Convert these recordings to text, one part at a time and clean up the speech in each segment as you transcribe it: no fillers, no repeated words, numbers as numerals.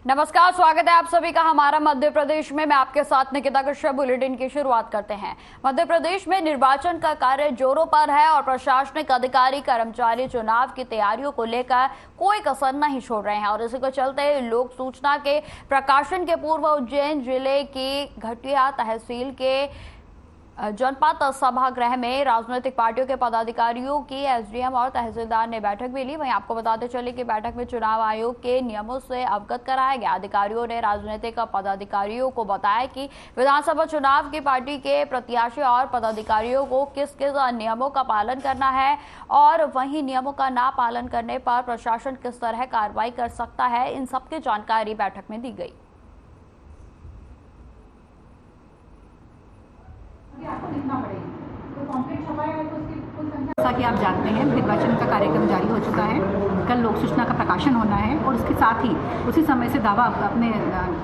नमस्कार, स्वागत है आप सभी का हमारा मध्य प्रदेश में। मैं आपके साथ निकिता कश्यप। बुलेटिन की शुरुआत करते हैं। मध्य प्रदेश में निर्वाचन का कार्य जोरों पर है और प्रशासनिक अधिकारी कर्मचारी चुनाव की तैयारियों को लेकर कोई कसर नहीं छोड़ रहे हैं और इसी को चलते लोक सूचना के प्रकाशन के पूर्व उज्जैन जिले की घटिया तहसील के जनपद सभागृह में राजनीतिक पार्टियों के पदाधिकारियों की एसडीएम और तहसीलदार ने बैठक भी ली। वहीं आपको बताते चले कि बैठक में चुनाव आयोग के नियमों से अवगत कराया गया। अधिकारियों ने राजनीतिक पदाधिकारियों को बताया कि विधानसभा चुनाव की पार्टी के प्रत्याशी और पदाधिकारियों को किस किस नियमों का पालन करना है और वहीं नियमों का ना पालन करने पर प्रशासन किस तरह कार्रवाई कर सकता है, इन सबकी जानकारी बैठक में दी गई। आपको लिखना पड़ेगा। तो कॉम्प्लेट छपाया है तो उसकी कुल संख्या, जैसा कि आप जानते हैं निर्वाचन का कार्यक्रम जारी हो चुका है। कल लोक सूचना का प्रकाशन होना है और उसके साथ ही उसी समय से दावा अपने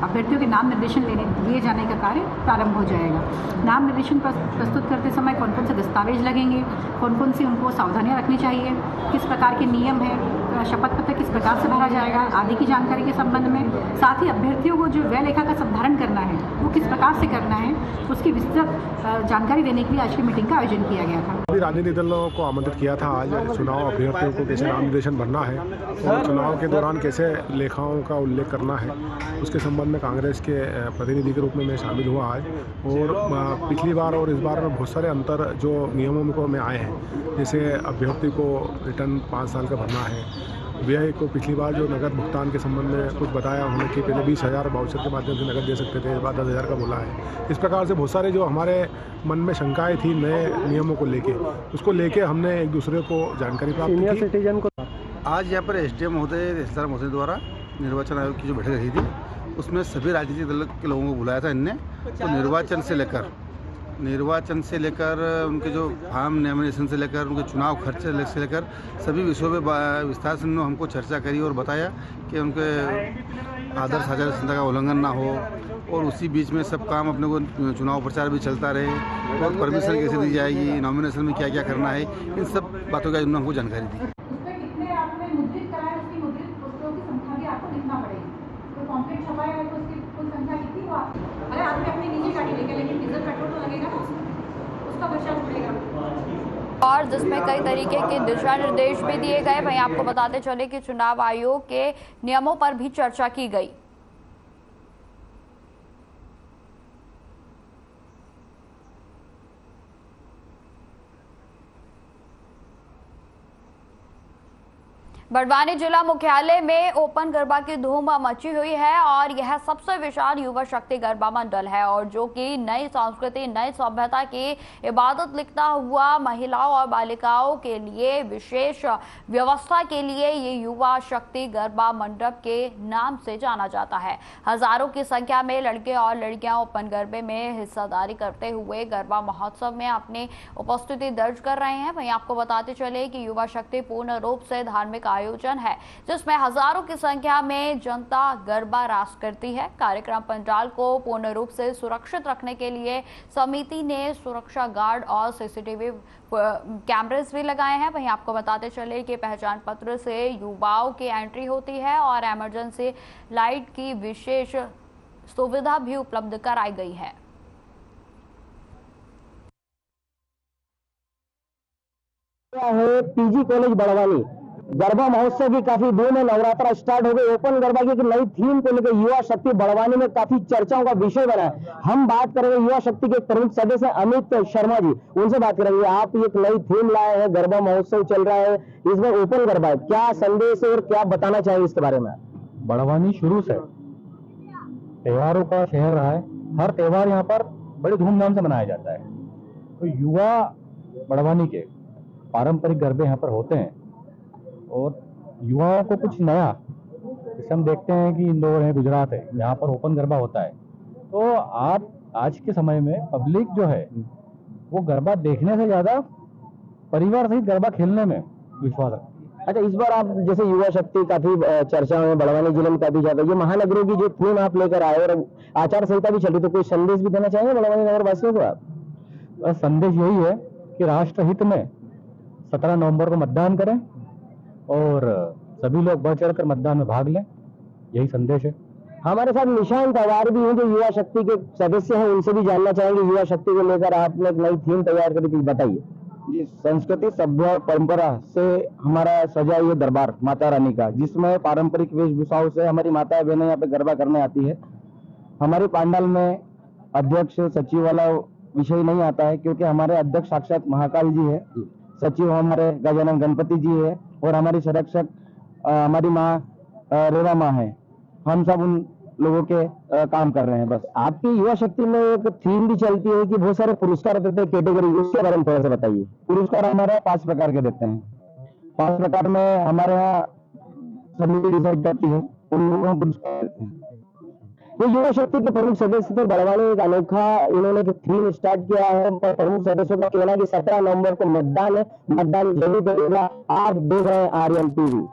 अभ्यर्थियों के नाम निर्देशन लिए जाने का कार्य प्रारंभ हो जाएगा। नाम निर्देशन प्रस्तुत करते समय कौन कौन से दस्तावेज लगेंगे, कौन कौन सी उनको सावधानियां रखनी चाहिए, किस प्रकार के नियम है, शपथ पत्र किस प्रकार से भरा जाएगा आदि की जानकारी के संबंध में, साथ ही अभ्यर्थियों को जो व्यय लेखा का संधारण करना है वो किस प्रकार से करना है, उसकी विस्तृत जानकारी देने के लिए आज की मीटिंग का आयोजन किया गया था। राजनीतिक दलों को आमंत्रित किया था आज चुनाव अभ्यर्थियों को कैसे नाम निर्देशन भरना है और चुनाव के दौरान कैसे लेखाओं का उल्लेख करना है, उसके संबंध में कांग्रेस के प्रतिनिधि के रूप में मैं शामिल हुआ आज। और पिछली बार और इस बार में बहुत सारे अंतर जो नियमों में आए हैं, जैसे अभ्यर्थी को रिटर्न 5 साल का भरना है, व्यय को पिछली बार जो नगद भुगतान के संबंध में कुछ बताया उन्होंने कि पहले 20,000 वाउचर के माध्यम से नगद दे सकते थे, बाद 10,000 का बोला है। इस प्रकार से बहुत सारे जो हमारे मन में शंकाएं थी नए नियमों को लेके, उसको लेके हमने एक दूसरे को जानकारी प्राप्त की। आज यहाँ पर एसडीएम महोदय, तहसीलदार महोदय द्वारा निर्वाचन आयोग की जो बैठक रही थी उसमें सभी राजनीतिक दल के लोगों को बुलाया था इनने। तो निर्वाचन से लेकर उनके जो फार्म नॉमिनेशन से लेकर उनके चुनाव खर्चे से लेकर सभी विषयों में विस्तार से उन्होंने हमको चर्चा करी और बताया कि उनके आदर्श आचार संहिता का उल्लंघन ना हो और उसी बीच में सब काम अपने को चुनाव प्रचार भी चलता रहे और परमिशन कैसे दी जाएगी, नॉमिनेशन में क्या क्या करना है, इन सब बातों का उन्होंने हमको जानकारी दी। उसमें कितने आपने मुद्रित कराया उसकी मुद्रित पुस्तकों की संख्या भी आपको लिखना पड़ेगी। तो कॉम्प्लेट छपाया है तो उसकी कुल संख्या कितनी हुआ। अगर आदमी अपनी निजी गाड़ी लेके, लेकिन डीजल पेट्रोल तो लगेगा ना, उसका खर्चा उठेगा। और जिसमें कई तरीके के दिशा निर्देश भी दिए गए। वहीं आपको बताते चले कि चुनाव आयोग के नियमों पर भी चर्चा की गई। बड़वानी जिला मुख्यालय में ओपन गरबा की धूम मची हुई है और यह सबसे विशाल युवा शक्ति गरबा मंडल है और जो कि नई संस्कृति, नई सभ्यता की इबादत लिखता हुआ महिलाओं और बालिकाओं के लिए विशेष व्यवस्था के लिए ये युवा शक्ति गरबा मंडप के नाम से जाना जाता है। हजारों की संख्या में लड़के और लड़कियां ओपन गरबे में हिस्सेदारी करते हुए गरबा महोत्सव में अपनी उपस्थिति दर्ज कर रहे हैं। वहीं आपको बताते चले कि युवा शक्ति पूर्ण रूप से धार्मिक आयोजन है जिसमें हजारों की संख्या में जनता गरबा रास करती है। कार्यक्रम पंडाल को पूर्ण रूप से सुरक्षित रखने के लिए समिति ने सुरक्षा गार्ड और सीसीटीवी कैमरेस भी लगाए हैं। वहीं आपको बताते चले कि पहचान पत्र से युवाओं की एंट्री होती है और इमरजेंसी लाइट की विशेष सुविधा भी उपलब्ध कराई गई है। पीजी कॉलेज बड़वानी गरबा महोत्सव की काफी धूम है। नवरात्रा स्टार्ट हो गई। ओपन गरबा की एक नई थीम को लेकर युवा शक्ति बड़वानी में काफी चर्चाओं का विषय बना है। हम बात करेंगे युवा शक्ति के प्रमुख सदस्य अमित शर्मा जी, उनसे बात करेंगे। आप एक नई थीम लाए हैं, गरबा महोत्सव चल रहा है, इसमें ओपन गरबा है, क्या संदेश है और क्या बताना चाहिए इसके बारे में। बड़वानी शुरू से त्योहारों का शहर रहा है। हर त्योहार यहाँ पर बड़ी धूमधाम से मनाया जाता है। तो युवा बड़वानी के पारंपरिक गरबे यहाँ पर होते हैं और युवाओं को कुछ नया, जैसे हम देखते हैं कि इंदौर है, गुजरात है, यहाँ पर ओपन गरबा होता है। तो आप आज के समय में पब्लिक जो है वो गरबा देखने से ज्यादा परिवार सहित गरबा खेलने में विश्वास रखती है। अच्छा, इस बार आप जैसे युवा शक्ति काफी चर्चा में बड़वानी जिले में काफी ज्यादा, ये महानगरों की जो थीम आप लेकर आए और आचार संहिता भी चली, तो कोई संदेश भी देना चाहेंगे बड़वानी नगर वासियों को आप। संदेश यही है कि राष्ट्रहित में 17 नवंबर को मतदान करें और सभी लोग बढ़ चढ़कर मतदान में भाग लें, यही संदेश है। हमारे साथ निशान तैयार भी हैं जो युवा शक्ति के सदस्य हैं, उनसे भी जानना चाहेंगे युवा शक्ति को लेकर आपने एक नई थीम तैयार करी थी, बताइए। जी, संस्कृति सभ्य और परंपरा से हमारा सजा ये दरबार माता रानी का, जिसमें पारंपरिक वेशभूषाओं से हमारी माताएं बहनें यहाँ पे गरबा करने आती है। हमारे पंडाल में अध्यक्ष सचिव वाला विषय नहीं आता है, क्योंकि हमारे अध्यक्ष साक्षात महाकाल जी है, सचिव हमारे गजानन गणपति जी है और हमारी संरक्षक हमारी माँ रेवा माँ है। हम सब उन लोगों के काम कर रहे हैं। बस आपकी युवा शक्ति में एक थीम भी चलती है कि बहुत सारे पुरस्कार देते हैं कैटेगरी, उसके बारे में थोड़ा सा बताइए। पुरस्कार हमारे 5 प्रकार के देते हैं। 5 प्रकार में हमारे यहाँ समिति डिसाइड करती है, उन लोगों को पुरस्कार देते हैं। ये युवा शक्ति के प्रमुख सदस्य थे बड़वानी, एक अनोखा इन्होंने थीम स्टार्ट किया है। प्रमुख सदस्यों का कहना है कि 17 नवंबर को मतदान है, मतदान जरूर करेगा। आप देख रहे हैं आर्यन टीवी।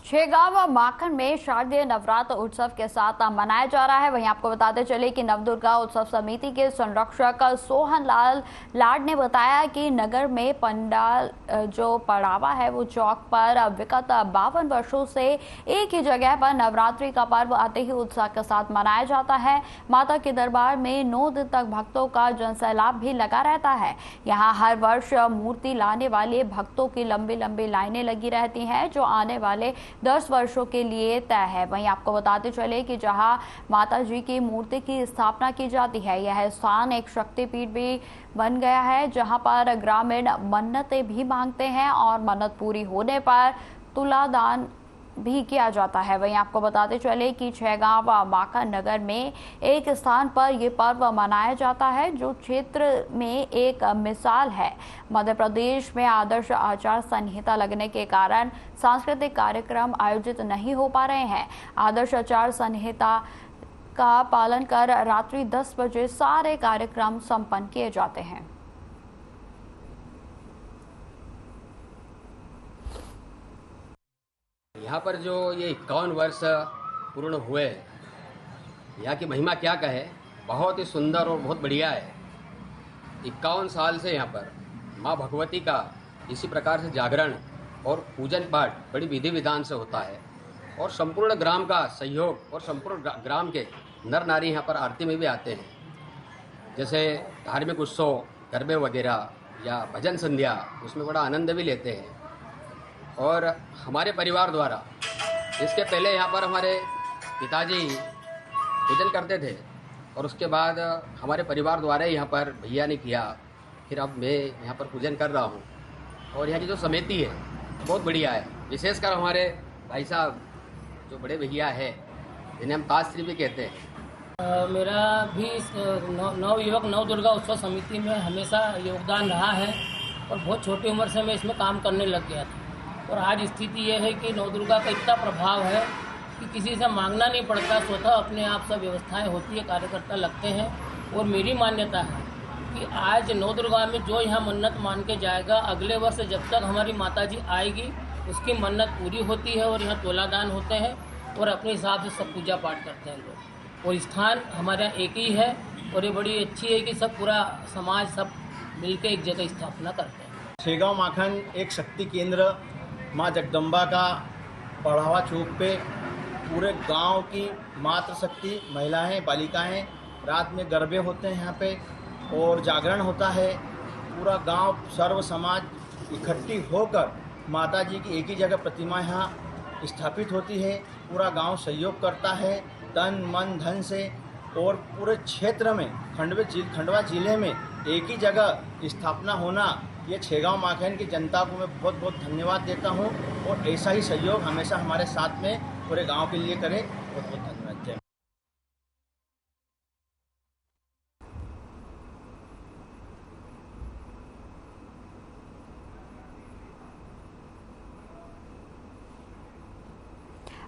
छेगांव माखन में शारदीय नवरात्र उत्सव के साथ मनाया जा रहा है। वहीं आपको बताते चले कि नवदुर्गा उत्सव समिति के संरक्षक सोहन लाल लाड ने बताया कि नगर में पंडाल जो पड़ावा है वो चौक पर विगत 52 वर्षों से एक ही जगह पर नवरात्रि का पर्व आते ही उत्साह के साथ मनाया जाता है। माता के दरबार में 9 दिन तक भक्तों का जनसैलाब भी लगा रहता है। यहाँ हर वर्ष मूर्ति लाने वाले भक्तों की लंबी लंबी लाइनें लगी रहती हैं, जो आने वाले 10 वर्षों के लिए तय है। वहीं आपको बताते चले कि जहां माता जी की मूर्ति की स्थापना की जाती है, यह स्थान एक शक्तिपीठ भी बन गया है, जहां पर ग्रामीण मन्नतें भी मांगते हैं और मन्नत पूरी होने पर तुलादान भी किया जाता है। वहीं आपको बताते चले कि छेगांव माखन नगर में एक स्थान पर यह पर्व मनाया जाता है, जो क्षेत्र में एक मिसाल है। मध्य प्रदेश में आदर्श आचार संहिता लगने के कारण सांस्कृतिक कार्यक्रम आयोजित नहीं हो पा रहे हैं। आदर्श आचार संहिता का पालन कर रात्रि 10 बजे सारे कार्यक्रम संपन्न किए जाते हैं। यहाँ पर जो ये 51 वर्ष पूर्ण हुए, यहाँ की महिमा क्या कहे, बहुत ही सुंदर और बहुत बढ़िया है। 51 साल से यहाँ पर माँ भगवती का इसी प्रकार से जागरण और पूजन पाठ बड़ी विधि विधान से होता है और संपूर्ण ग्राम का सहयोग और संपूर्ण ग्राम के नर नारी यहाँ पर आरती में भी आते हैं। जैसे धार्मिक उत्सव, गरबे वगैरह या भजन संध्या, उसमें बड़ा आनंद भी लेते हैं। और हमारे परिवार द्वारा इसके पहले यहाँ पर हमारे पिताजी पूजन करते थे और उसके बाद हमारे परिवार द्वारा यहाँ पर भैया ने किया, फिर अब मैं यहाँ पर पूजन कर रहा हूँ। और यहाँ की जो समिति है बहुत बढ़िया है, विशेषकर हमारे भाई साहब जो बड़े भैया है, जिन्हें हम ताजश्री भी कहते हैं। मेरा भी नवयुवक नवदुर्गा उत्सव समिति में हमेशा योगदान रहा है और बहुत छोटी उम्र से मैं इसमें काम करने लग गया था। और आज स्थिति यह है कि नवदुर्गा का इतना प्रभाव है कि किसी से मांगना नहीं पड़ता, स्वतः अपने आप सब व्यवस्थाएं होती है, कार्यकर्ता लगते हैं। और मेरी मान्यता है कि आज नवदुर्गा में जो यहाँ मन्नत मान के जाएगा, अगले वर्ष जब तक हमारी माता जी आएगी उसकी मन्नत पूरी होती है। और यहाँ तोलादान होते हैं और अपने हिसाब से सब पूजा पाठ करते हैं लोग। और स्थान हमारे यहाँ एक ही है और ये बड़ी अच्छी है कि सब पूरा समाज सब मिलकर एक जगह स्थापना करते हैं। छेगांव माखन एक शक्ति केंद्र माँ जगदम्बा का पढ़ावा चौक पे पूरे गांव की मातृशक्ति महिलाएं बालिकाएं रात में गरबे होते हैं यहाँ पे और जागरण होता है। पूरा गांव सर्व समाज इकट्ठी होकर माता जी की एक ही जगह प्रतिमा यहाँ स्थापित होती है। पूरा गांव सहयोग करता है तन मन धन से और पूरे क्षेत्र में खंडवा जिले में एक ही जगह स्थापना होना, ये छेगांव माखन की जनता को मैं बहुत बहुत धन्यवाद देता हूँ और ऐसा ही सहयोग हमेशा हमारे साथ में पूरे गांव के लिए करे। बहुत बहुत धन्यवाद। जय।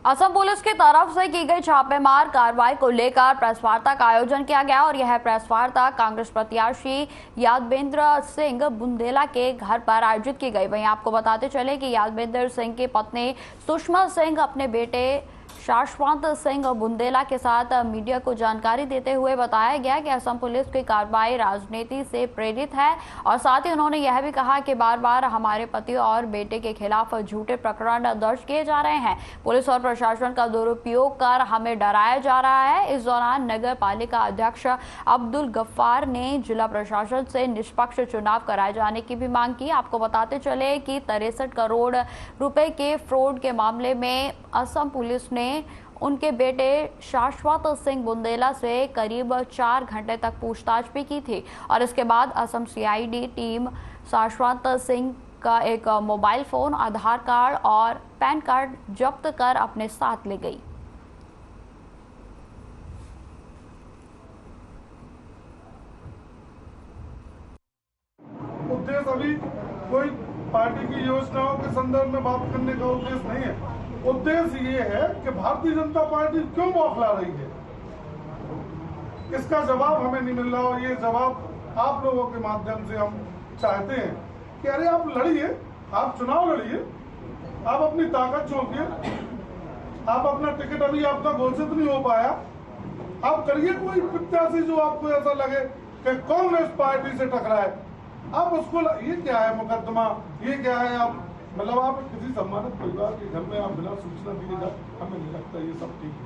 असम पुलिस की तरफ से की गई छापेमार कार्रवाई को लेकर प्रेस वार्ता का आयोजन किया गया और यह प्रेस वार्ता कांग्रेस प्रत्याशी यादवेंद्र सिंह बुंदेला के घर पर आयोजित की गई। वहीं आपको बताते चले कि यादवेंद्र सिंह की पत्नी सुषमा सिंह अपने बेटे शाश्वत सिंह बुंदेला के साथ मीडिया को जानकारी देते हुए बताया गया कि असम पुलिस की कार्रवाई राजनीति से प्रेरित है और साथ ही उन्होंने यह भी कहा कि बार बार हमारे पति और बेटे के खिलाफ झूठे प्रकरण दर्ज किए जा रहे हैं। पुलिस और प्रशासन का दुरुपयोग कर हमें डराया जा रहा है। इस दौरान नगर पालिका अध्यक्ष अब्दुल गफ्फार ने जिला प्रशासन से निष्पक्ष चुनाव कराए जाने की भी मांग की। आपको बताते चले कि 63 करोड़ रुपए के फ्रॉड के मामले में असम पुलिस ने उनके बेटे शाश्वत सिंह बुंदेला से करीब 4 घंटे तक पूछताछ भी की थी और इसके बाद असम CID टीम शाश्वत सिंह का एक मोबाइल फोन, आधार कार्ड और पैन कार्ड जब्त कर अपने साथ ले गई। उद्देश्य अभी कोई पार्टी की योजनाओं के संदर्भ में बात करने का उद्देश्य नहीं है। उद्देश्य ये है कि भारतीय जनता पार्टी क्यों बौखला रही है, इसका जवाब हमें नहीं मिल रहा और ये जवाब आप लोगों के माध्यम से हम चाहते हैं कि अरे आप लड़िए, आप चुनाव लड़िए, आप अपनी ताकत झोंकिए, आप अपना टिकट अभी आपका घोषित नहीं हो पाया, आप करिए कोई प्रत्याशी जो आपको ऐसा लगे कि कांग्रेस पार्टी से टकराए, आप उसको ये क्या है मुकदमा, ये क्या है, आप मतलब आप किसी सम्मानित परिवार के घर में आप बिना सूचना दिए जा, हमें नहीं लगता ये सब ठीक है,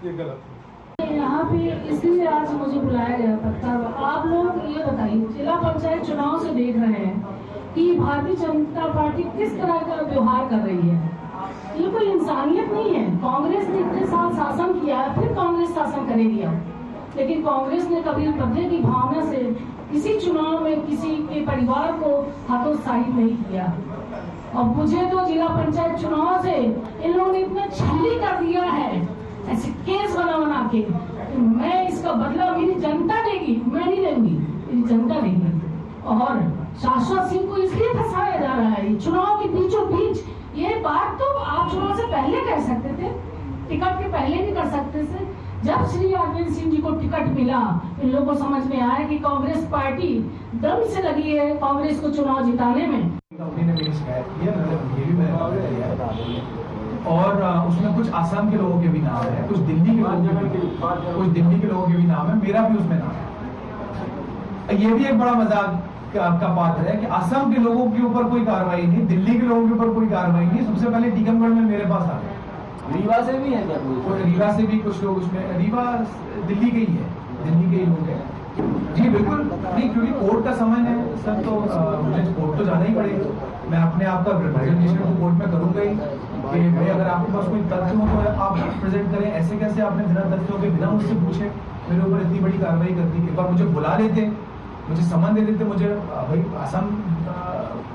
ये गलत है। यहाँ पे इसलिए आज मुझे बुलाया गया पत्रकार। आप लोग ये बताइए, जिला पंचायत चुनाव से देख रहे हैं कि भारतीय जनता पार्टी किस तरह का व्यवहार कर रही है। ये कोई इंसानियत नहीं है। कांग्रेस ने इतने साल शासन किया, फिर कांग्रेस शासन करेगी, लेकिन कांग्रेस ने कभी बदले की भावना से किसी चुनाव में किसी के परिवार को हतोत्साहित नहीं किया। और मुझे तो जिला पंचायत चुनाव से इन लोगों ने इतना छल्ली कर दिया है, ऐसे केस बना के, मैं इसका बदला मेरी जनता देगी, मैं नहीं दूंगी, मेरी जनता देगी। और शाश्वत सिंह को इसलिए फंसाया जा रहा है चुनाव के बीचों बीच। ये बात तो आप चुनाव से पहले कर सकते थे, टिकट के पहले भी कर सकते थे। जब श्री अरविंद सिंह जी को टिकट मिला, इन लोगों को समझ में आया कि कांग्रेस पार्टी दम से लगी है कांग्रेस को चुनाव जिताने में। कंपनी ने मेरी शिकायत की है, ये भी मैंने किया है और उसमें कुछ आसाम के लोगों के भी नाम है, कुछ दिल्ली के लोगों के भी नाम है, मेरा भी उसमें नाम है। ये भी एक बड़ा मजाक का पात्र है कि असम के लोगों के ऊपर कोई कार्रवाई नहीं, दिल्ली के लोगों के ऊपर कोई कार्रवाई नहीं। सबसे पहले टीकमगढ़ में मेरे पास आ गए, रीवा से भी है क्या? रीवा से भी कुछ लोग उसमें, रीवा दिल्ली के ही है, दिल्ली के ही लोग हैं जी। बिल्कुल नहीं, क्योंकि कोर्ट का समय है सर, तो मुझे कोर्ट तो जाना ही पड़ेगा। मैं अपने आप का रिप्रेजेंटेशन तो कोर्ट में करूंगा ही कि भाई अगर आपके पास कोई तथ्य हो तो आप प्रेजेंट करें। ऐसे कैसे आपने बिना तथ्यों के, बिना मुझसे पूछे मेरे ऊपर इतनी बड़ी कार्रवाई कर दी। एक बार मुझे बुला लेते, मुझे समन दे देते, मुझे भाई असम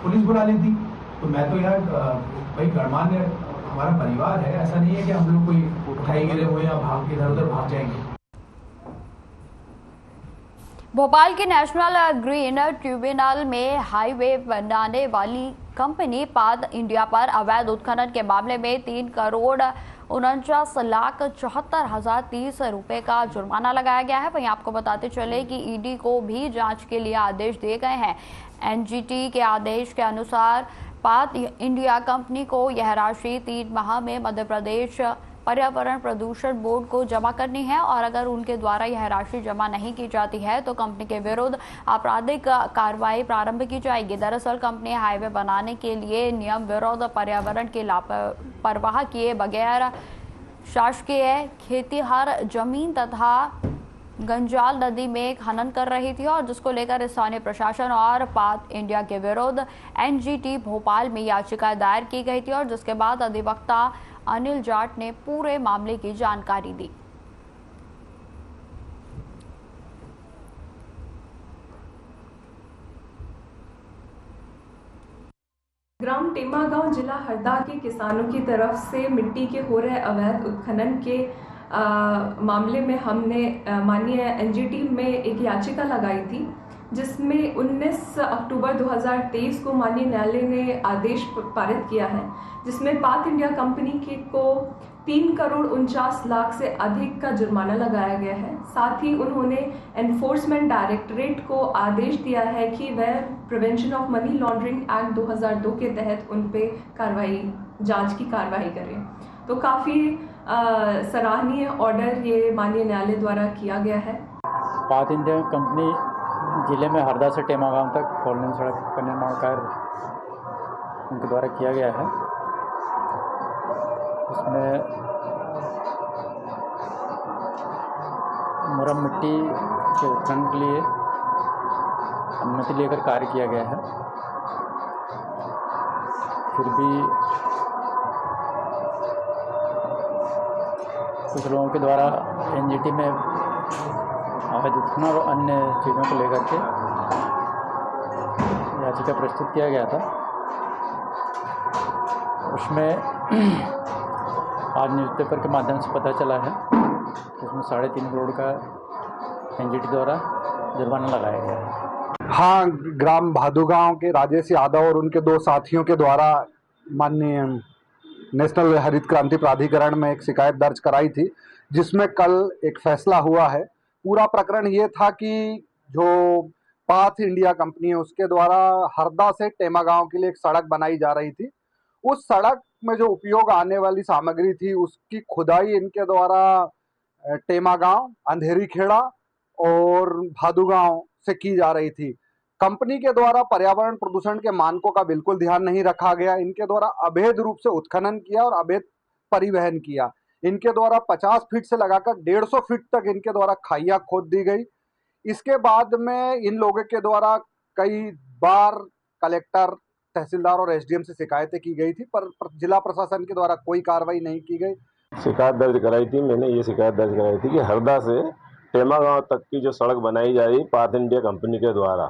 पुलिस बुला लेती, तो मैं तो यार भाई गणमान्य हमारा परिवार है, ऐसा नहीं है कि हम लोग कोई उठाई गिरे हो या भाग के इधर उधर भाग जाएंगे। भोपाल के नेशनल ग्रीन ट्रिब्यूनल में हाईवे बनाने वाली कंपनी पाद इंडिया पर अवैध उत्खनन के मामले में 3,49,74,030 रुपए का जुर्माना लगाया गया है। वहीं आपको बताते चले कि ईडी को भी जांच के लिए आदेश दिए गए हैं। NGT के आदेश के अनुसार पाद इंडिया कंपनी को यह राशि 3 माह में मध्य प्रदेश पर्यावरण प्रदूषण बोर्ड को जमा करनी है और अगर उनके द्वारा यह राशि जमा नहीं की जाती है तो कंपनी के विरुद्ध आपराधिक कार्रवाई प्रारंभ की जाएगी। दरअसल कंपनी हाईवे बनाने के लिए नियम विरोध पर्यावरण की लापरवाह किए बगैर शासकीय खेतीहर जमीन तथा गंजाल नदी में खनन कर रही थी और जिसको लेकर स्थानीय प्रशासन और पाद इंडिया के विरुद्ध NGT भोपाल में याचिका दायर की गई थी और जिसके बाद अधिवक्ता अनिल जाट ने पूरे मामले की जानकारी दी। ग्राम टेमागांव जिला हरदा के किसानों की तरफ से मिट्टी के हो रहे अवैध उत्खनन के मामले में हमने माननीय NGT में एक याचिका लगाई थी, जिसमें 19 अक्टूबर 2023 को माननीय न्यायालय ने आदेश पारित किया है, जिसमें पाद इंडिया कंपनी को 3,49,00,000 से अधिक का जुर्माना लगाया गया है। साथ ही उन्होंने एनफोर्समेंट डायरेक्टरेट को आदेश दिया है कि वह prevention of money laundering act 2002 के तहत उन पे जांच की कार्रवाई करें। तो काफ़ी सराहनीय ऑर्डर ये माननीय न्यायालय द्वारा किया गया है। पाथ इंडिया कंपनी जिले में हरदा से टेमागांव तक 4 लेन सड़क का निर्माण कार्य उनके द्वारा किया गया है। इसमें मुरम मिट्टी के उत्खनन के लिए अनुमति लेकर कार्य किया गया है। फिर भी कुछ लोगों के द्वारा एनजीटी में अवैध उत्खनन और अन्य चीज़ों को लेकर के याचिका प्रस्तुत किया गया था। उसमें आज न्यूज़पेपर के माध्यम से पता चला है कि उसमें 3.5 करोड़ का एनजीटी द्वारा जुर्माना लगाया गया है। हाँ, ग्राम भादुगांव के राजेश यादव और उनके 2 साथियों के द्वारा माननीय नेशनल हरित क्रांति प्राधिकरण में एक शिकायत दर्ज कराई थी, जिसमें कल एक फैसला हुआ है। पूरा प्रकरण ये था कि जो पाथ इंडिया कंपनी है उसके द्वारा हरदा से टेमागांव के लिए एक सड़क बनाई जा रही थी। उस सड़क में जो उपयोग आने वाली सामग्री थी उसकी खुदाई इनके द्वारा टेमागांव, अंधेरी खेड़ा और भादुगांव से की जा रही थी। कंपनी के द्वारा पर्यावरण प्रदूषण के मानकों का बिल्कुल ध्यान नहीं रखा गया। इनके द्वारा अवैध रूप से उत्खनन किया और अवैध परिवहन किया। इनके द्वारा 50 फीट से लगाकर 150 फीट तक इनके द्वारा खाइयां खोद दी गई। इसके बाद में इन लोगों के द्वारा कई बार कलेक्टर, तहसीलदार और एसडीएम से शिकायतें की गई थी, पर जिला प्रशासन के द्वारा कोई कार्रवाई नहीं की गई। शिकायत दर्ज कराई थी, मैंने ये शिकायत दर्ज कराई थी कि हरदा से टेमागांव तक की जो सड़क बनाई जा रही पाथ इंडिया कंपनी के द्वारा,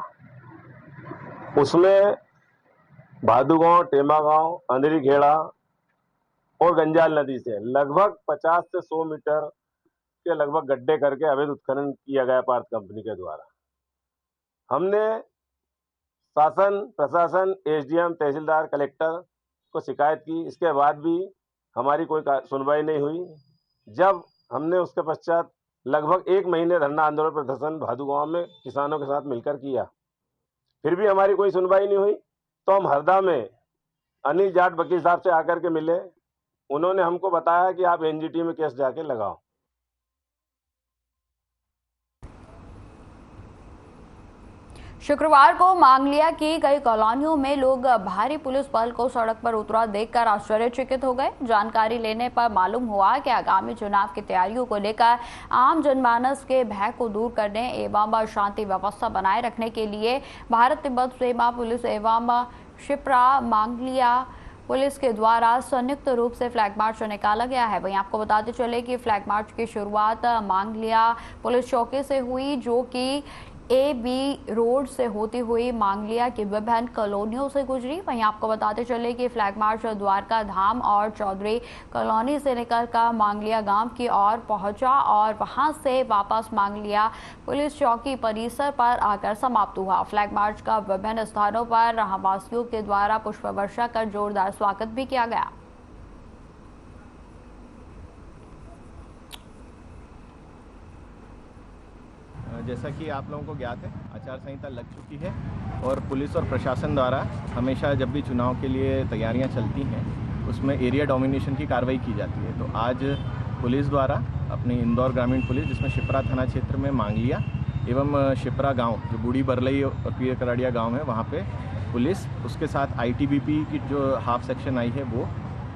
उसमें भादुगांव, टेमागांव, अंधेरी खेड़ा और गंजाल नदी से लगभग 50 से 100 मीटर के लगभग गड्ढे करके अवैध उत्खनन किया गया पाथ कंपनी के द्वारा। हमने शासन, प्रशासन, एसडीएम, तहसीलदार, कलेक्टर को शिकायत की। इसके बाद भी हमारी कोई सुनवाई नहीं हुई। जब हमने उसके पश्चात लगभग 1 महीने धरना आंदोलन प्रदर्शन भादुगांव में किसानों के साथ मिलकर किया, फिर भी हमारी कोई सुनवाई नहीं हुई। तो हम हरदा में अनिल जाट वकील साहब से आकर के मिले। उन्होंने हमको बताया कि आप एनजीटी में केस जाके लगाओ। शुक्रवार को मांगलिया की कई कॉलोनियों में लोग भारी पुलिस बल को सड़क पर उतरा देखकर आश्चर्यचकित हो गए। जानकारी लेने पर मालूम हुआ कि आगामी चुनाव की तैयारियों को लेकर आम जनमानस के भय को दूर करने एवं शांति व्यवस्था बनाए रखने के लिए भारत तिब्बत सीमा पुलिस एवं शिप्रा मांगलिया पुलिस के द्वारा संयुक्त रूप से फ्लैग मार्च निकाला गया है। वहीं आपको बताते चले कि फ्लैग मार्च की शुरुआत मांगलिया पुलिस चौकी से हुई, जो कि AB रोड से होती हुई मांगलिया की विभिन्न कॉलोनियों से गुजरी। वहीं आपको बताते चले कि फ्लैग मार्च द्वारका धाम और चौधरी कॉलोनी से निकलकर मांगलिया गांव की ओर पहुंचा और वहां से वापस मांगलिया पुलिस चौकी परिसर पर आकर समाप्त हुआ। फ्लैग मार्च का विभिन्न स्थानों पर रहवासियों के द्वारा पुष्प वर्षा कर जोरदार स्वागत भी किया गया। जैसा कि आप लोगों को ज्ञात है, आचार संहिता लग चुकी है और पुलिस और प्रशासन द्वारा हमेशा जब भी चुनाव के लिए तैयारियां चलती हैं उसमें एरिया डोमिनेशन की कार्रवाई की जाती है। तो आज पुलिस द्वारा अपनी इंदौर ग्रामीण पुलिस, जिसमें शिप्रा थाना क्षेत्र में मांगलिया एवं शिप्रा गांव, जो बूढ़ी बरलई और पीर कराड़िया गाँव है, वहाँ पर पुलिस, उसके साथ ITBP की जो हाफ सेक्शन आई है वो,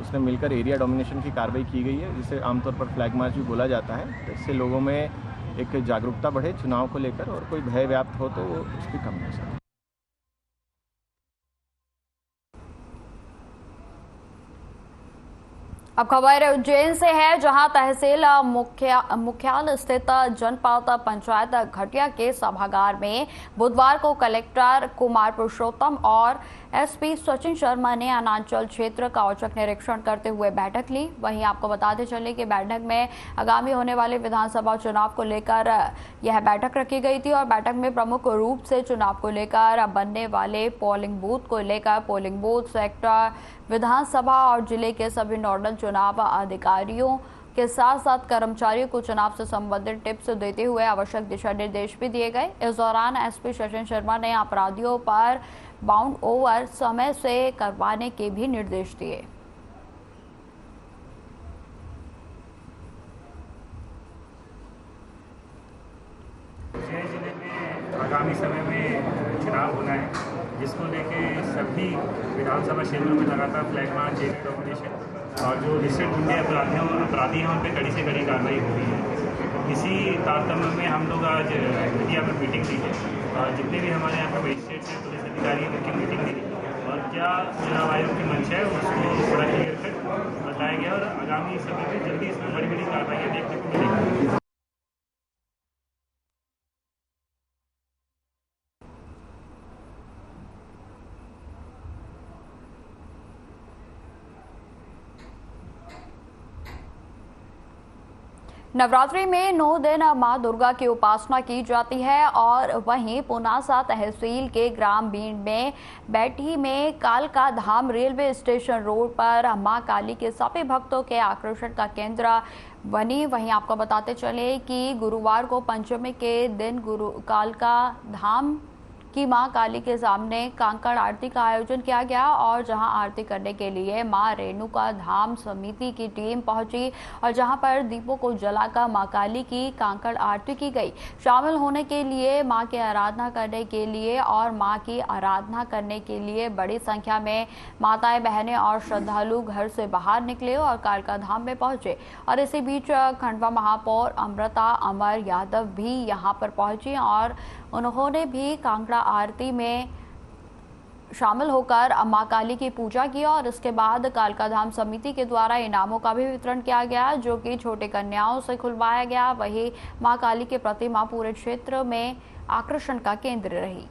उसने मिलकर एरिया डोमिनेशन की कार्रवाई की गई है, जिसे आमतौर पर फ्लैग मार्च भी बोला जाता है। तो इससे लोगों में एक जागरूकता बढ़े चुनाव को लेकर और कोई भय व्याप्त हो तो वो उसकी कमी हो सके। अब खबर उज्जैन से है, जहां तहसील मुख्यालय स्थित जनपद पंचायत घटिया के सभागार में बुधवार को कलेक्टर कुमार पुरुषोत्तम और SP सचिन शर्मा ने अनांचल क्षेत्र का औचक निरीक्षण करते हुए बैठक ली। वहीं आपको बताते चले कि बैठक में आगामी होने वाले विधानसभा चुनाव को लेकर यह बैठक रखी गई थी और बैठक में प्रमुख रूप से चुनाव को लेकर बनने वाले पोलिंग बूथ को लेकर पोलिंग बूथ, सेक्टर, विधानसभा और जिले के सभी नोडल चुनाव अधिकारियों के साथ साथ कर्मचारियों को चुनाव से संबंधित टिप्स देते हुए आवश्यक दिशा निर्देश भी दिए गए। इस दौरान SP सचिन शर्मा ने अपराधियों पर बाउंड ओवर समय से करवाने के भी निर्देश दिए। आगामी समय में चुनाव होना है, जिसको लेके सभी विधानसभा क्षेत्रों में लगातार फ्लैग मार्च, जेल ऑपरेशन और जो लिस्टेड गुंडे अपराधी हैं उन पर कड़ी से कड़ी कार्रवाई हो रही है। इसी तारतम्य में हम लोग आज मीडिया में मीटिंग दी है और जितने भी हमारे यहाँ पर मजिस्ट्रेट हैं, पुलिस अधिकारी हैं, उनकी मीटिंग दी और क्या चुनाव आयोग की मंशा है उसको थोड़ा क्लियर कर बताया गया और आगामी समय में जल्दी इसमें बड़ी बड़ी कार्रवाइयाँ देखने को मिलेंगी। नवरात्रि में 9 दिन मां दुर्गा की उपासना की जाती है और वहीं पुनासा तहसील के ग्राम बीड़ में बैठी में कालका धाम रेलवे स्टेशन रोड पर मां काली के सभी भक्तों के आकर्षण का केंद्र बनी। वहीं आपको बताते चले कि गुरुवार को पंचमी के दिन कालका धाम की मां काली के सामने कांकड़ आरती का आयोजन किया गया और जहां आरती करने के लिए मां रेणुका धाम समिति की टीम पहुंची और जहां पर दीपों को जलाकर मां काली की कांकड़ आरती की गई। शामिल होने के लिए मां की आराधना करने के लिए और मां की आराधना करने के लिए बड़ी संख्या में माताएं, बहनें और श्रद्धालु घर से बाहर निकले और कालका धाम में पहुंचे। और इसी बीच खंडवा महापौर अमृता अमर यादव भी यहां पर पहुंची और उन्होंने भी कांकड़ा आरती में शामिल होकर मां काली की पूजा की और इसके बाद कालका धाम समिति के द्वारा इनामों का भी वितरण किया गया, जो कि छोटे कन्याओं से खुलवाया गया। वहीं मां काली की प्रतिमा पूरे क्षेत्र में आकर्षण का केंद्र रही।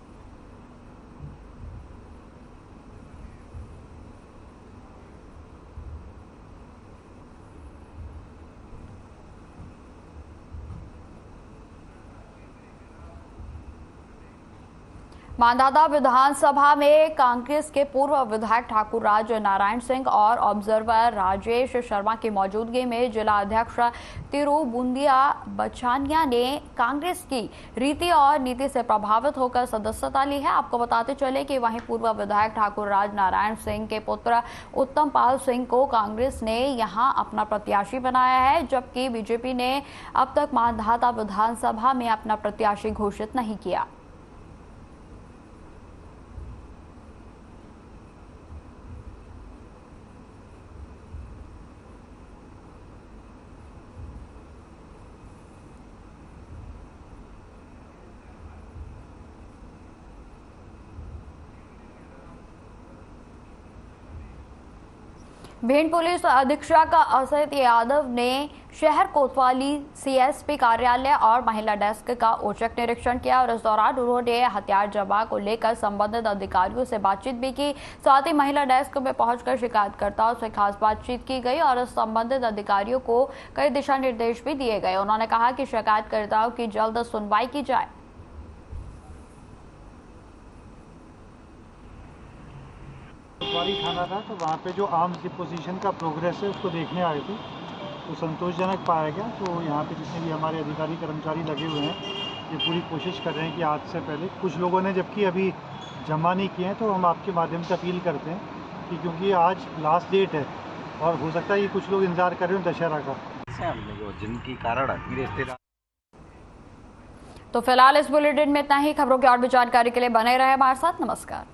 मांधाता विधानसभा में कांग्रेस के पूर्व विधायक ठाकुर राज नारायण सिंह और ऑब्जर्वर राजेश शर्मा की मौजूदगी में जिला अध्यक्ष तिरुबुंदिया बचानिया ने कांग्रेस की रीति और नीति से प्रभावित होकर सदस्यता ली है। आपको बताते चले कि वहीं पूर्व विधायक ठाकुर राज नारायण सिंह के पुत्र उत्तम पाल सिंह को कांग्रेस ने यहां अपना प्रत्याशी बनाया है, जबकि बीजेपी ने अब तक मांधाता विधानसभा में अपना प्रत्याशी घोषित नहीं किया। भिंड पुलिस अधीक्षक असित यादव ने शहर कोतवाली सीएसपी कार्यालय और महिला डेस्क का औचक निरीक्षण किया और इस दौरान उन्होंने हथियार जमा को लेकर संबंधित अधिकारियों से बातचीत भी की। साथ ही महिला डेस्क में पहुंचकर शिकायतकर्ताओं से खास बातचीत की गई और संबंधित अधिकारियों को कई दिशा निर्देश भी दिए गए। उन्होंने कहा कि शिकायतकर्ताओं की जल्द सुनवाई की जाए। कोतवाली थाना था तो वहाँ पे जो आर्म्स डिपोजिशन का प्रोग्रेस है उसको देखने आए थे, तो संतोषजनक पाया गया। तो यहाँ पे जितने भी हमारे अधिकारी कर्मचारी लगे हुए हैं ये पूरी कोशिश कर रहे हैं कि आज से पहले कुछ लोगों ने जबकि अभी जमा नहीं किए हैं, तो हम आपके माध्यम से अपील करते हैं कि क्योंकि आज लास्ट डेट है और हो सकता है कि कुछ लोग इंतजार कर रहे हो दशहरा का, जिनकी कारण तो फिलहाल इस बुलेटिन में इतना ही। खबरों की और भी जानकारी के लिए बने रहे हमारे साथ। नमस्कार।